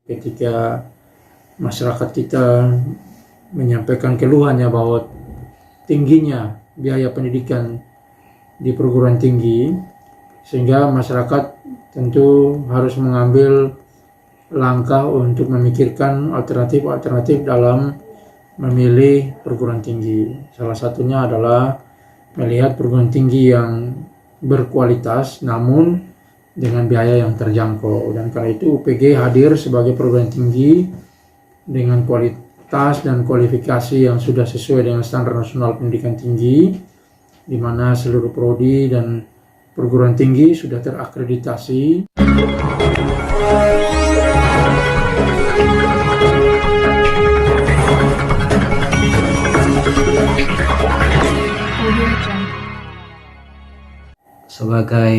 ketika masyarakat kita menyampaikan keluhannya bahwa tingginya biaya pendidikan di perguruan tinggi, sehingga masyarakat tentu harus mengambil langkah untuk memikirkan alternatif dalam memilih perguruan tinggi. Salah satunya adalah melihat perguruan tinggi yang berkualitas namun dengan biaya yang terjangkau, dan karena itu UPG hadir sebagai perguruan tinggi dengan kualitas dan kualifikasi yang sudah sesuai dengan standar nasional pendidikan tinggi, di mana seluruh prodi dan perguruan tinggi sudah terakreditasi. Sebagai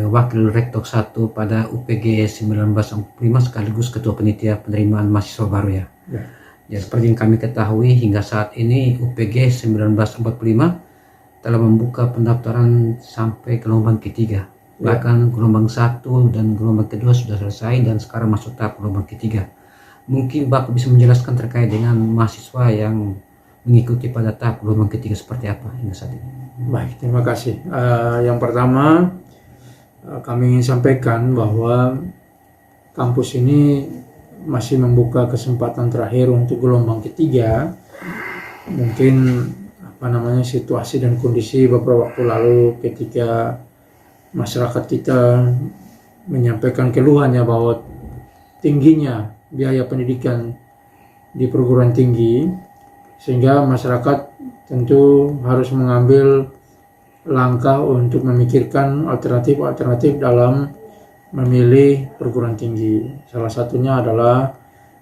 Wakil Rektor 1 pada UPG 1945 sekaligus Ketua Panitia Penerimaan Mahasiswa Baru ya. Ya, seperti yang kami ketahui hingga saat ini UPG 1945 telah membuka pendaftaran sampai gelombang ketiga. Bahkan gelombang 1 dan gelombang kedua sudah selesai dan sekarang masuk tahap gelombang ketiga. Mungkin Bapak bisa menjelaskan terkait dengan mahasiswa yang mengikuti pada tahap gelombang ketiga seperti apa hingga saat ini. Baik, terima kasih. Yang pertama, kami ingin sampaikan bahwa kampus ini masih membuka kesempatan terakhir untuk gelombang ketiga. Mungkin situasi dan kondisi beberapa waktu lalu ketika masyarakat kita menyampaikan keluhannya bahwa tingginya biaya pendidikan di perguruan tinggi, sehingga masyarakat tentu harus mengambil langkah untuk memikirkan alternatif dalam memilih perguruan tinggi. Salah satunya adalah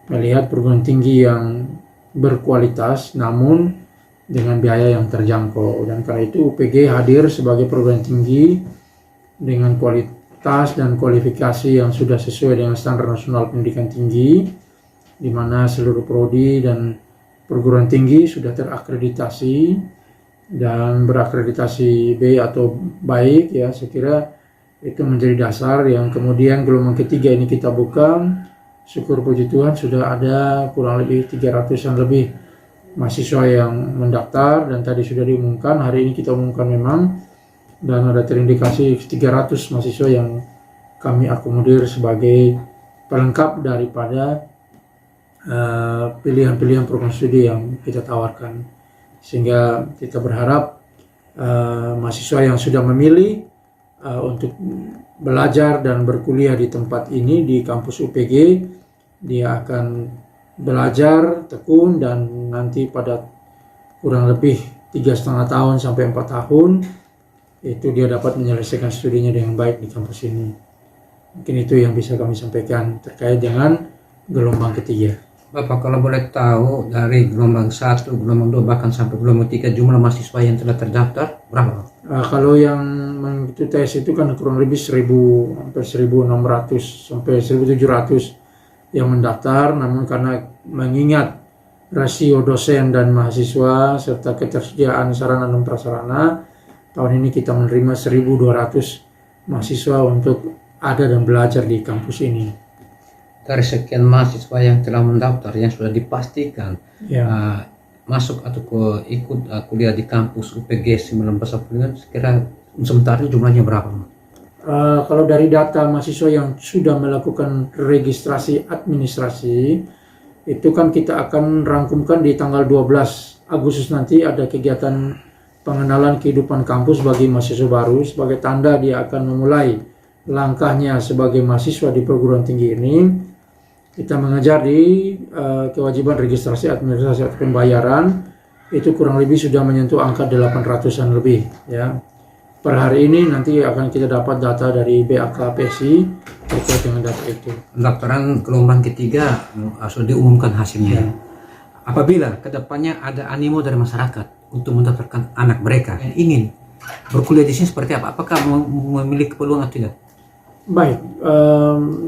melihat perguruan tinggi yang berkualitas namun dengan biaya yang terjangkau, dan karena itu UPG hadir sebagai perguruan tinggi dengan kualitas dan kualifikasi yang sudah sesuai dengan standar nasional pendidikan tinggi, di mana seluruh prodi dan perguruan tinggi sudah terakreditasi dan berakreditasi B atau baik ya. Saya kira itu menjadi dasar yang kemudian gelombang ketiga ini kita buka. Syukur puji Tuhan sudah ada kurang lebih 300-an lebih mahasiswa yang mendaftar, dan tadi sudah diumumkan, hari ini kita umumkan memang, dan ada terindikasi 300 mahasiswa yang kami akomodir sebagai pelengkap daripada pilihan-pilihan program studi yang kita tawarkan, sehingga kita berharap mahasiswa yang sudah memilih untuk belajar dan berkuliah di tempat ini di kampus UPG, dia akan belajar tekun dan nanti pada kurang lebih 3,5 tahun sampai 4 tahun itu dia dapat menyelesaikan studinya dengan baik di kampus ini. Mungkin itu yang bisa kami sampaikan terkait dengan gelombang ketiga. Bapak, kalau boleh tahu dari gelombang 1, gelombang 2 bahkan sampai gelombang 3 jumlah mahasiswa yang telah terdaftar berapa? Kalau yang mengikuti tes itu kan kurang lebih 1.000 sampai 1.600 sampai 1.700 yang mendaftar, namun karena mengingat rasio dosen dan mahasiswa serta ketersediaan sarana dan prasarana, tahun ini kita menerima 1.200 mahasiswa untuk ada dan belajar di kampus ini. Dari sekian mahasiswa yang telah mendaftar yang sudah dipastikan masuk atau ikut kuliah di kampus UPG 1945, sekira sementara jumlahnya berapa? Kalau dari data mahasiswa yang sudah melakukan registrasi administrasi itu kan kita akan rangkumkan di tanggal 12 Agustus nanti ada kegiatan pengenalan kehidupan kampus bagi mahasiswa baru, sebagai tanda dia akan memulai langkahnya sebagai mahasiswa di perguruan tinggi ini. Kita mengejar di kewajiban registrasi administrasi atau pembayaran itu kurang lebih sudah menyentuh angka 800-an lebih ya. Per hari ini nanti akan kita dapat data dari BAK PSI terkait dengan data itu. Pendaftaran gelombang ketiga sudah diumumkan hasilnya. Apabila kedepannya ada animo dari masyarakat untuk mendaftarkan anak mereka yang ingin berkuliah di sini seperti apa? Apakah memiliki peluang atau tidak? Baik,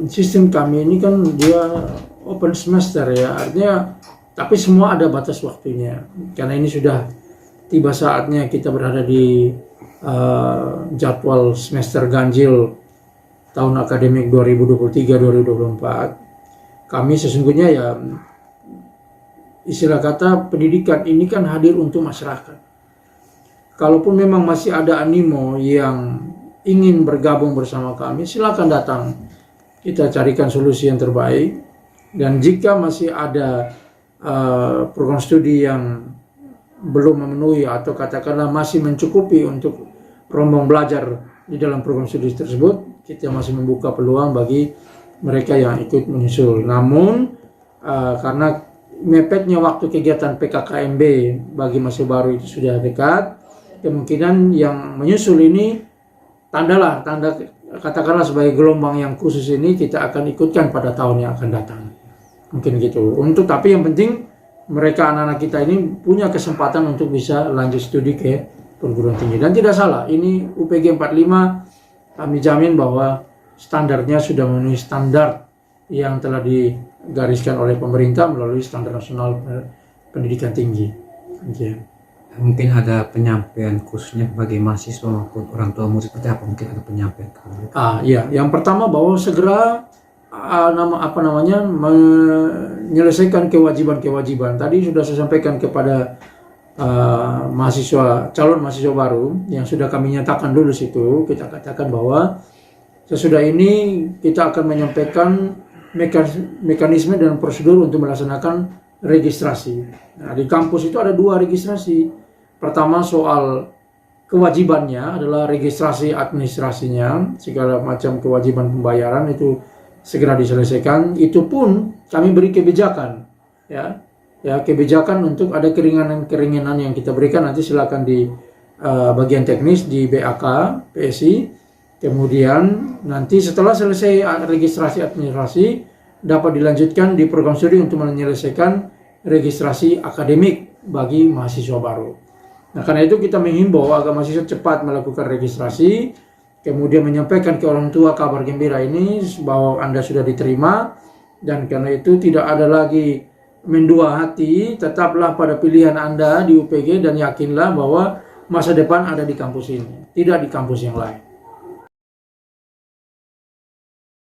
sistem kami ini kan dia open semester ya, artinya tapi semua ada batas waktunya, karena ini sudah tiba saatnya kita berada di jadwal semester ganjil tahun akademik 2023-2024. kami sesungguhnya ya istilah kata pendidikan ini kan hadir untuk masyarakat. Kalaupun memang masih ada animo yang ingin bergabung bersama kami, silakan datang. Kita carikan solusi yang terbaik. Dan jika masih ada program studi yang belum memenuhi atau katakanlah masih mencukupi untuk rombong belajar di dalam program studi tersebut, kita masih membuka peluang bagi mereka yang ikut menyusul. Namun karena mepetnya waktu kegiatan PKKMB bagi mahasiswa baru itu sudah dekat, kemungkinan yang menyusul ini tanda katakanlah sebagai gelombang yang khusus ini kita akan ikutkan pada tahun yang akan datang. Mungkin gitu. Tapi yang penting mereka anak-anak kita ini punya kesempatan untuk bisa lanjut studi ke perguruan tinggi. Dan tidak salah, ini UPG 45 kami jamin bahwa standarnya sudah memenuhi standar yang telah digariskan oleh pemerintah melalui standar nasional pendidikan tinggi. Okay. Mungkin ada penyampaian khususnya bagi mahasiswa maupun orang tua murid, seperti apa mungkin ada penyampaian? Iya, yang pertama bahwa segera menyelesaikan kewajiban-kewajiban. Tadi sudah saya sampaikan kepada calon mahasiswa baru yang sudah kami nyatakan dulu situ. Kita katakan bahwa sesudah ini kita akan menyampaikan mekanisme dan prosedur untuk melaksanakan registrasi. Nah, di kampus itu ada 2 registrasi. Pertama soal kewajibannya adalah registrasi administrasinya, segala macam kewajiban pembayaran itu segera diselesaikan. Itu pun kami beri kebijakan, ya kebijakan untuk ada keringanan yang kita berikan, nanti silakan di bagian teknis di BAK PSI. Kemudian nanti setelah selesai registrasi administrasi dapat dilanjutkan di program studi untuk menyelesaikan registrasi akademik bagi mahasiswa baru. Nah, karena itu kita menghimbau agar mahasiswa cepat melakukan registrasi, kemudian menyampaikan ke orang tua kabar gembira ini bahwa Anda sudah diterima, dan karena itu tidak ada lagi mendua hati, tetaplah pada pilihan Anda di UPG dan yakinlah bahwa masa depan ada di kampus ini, tidak di kampus yang lain.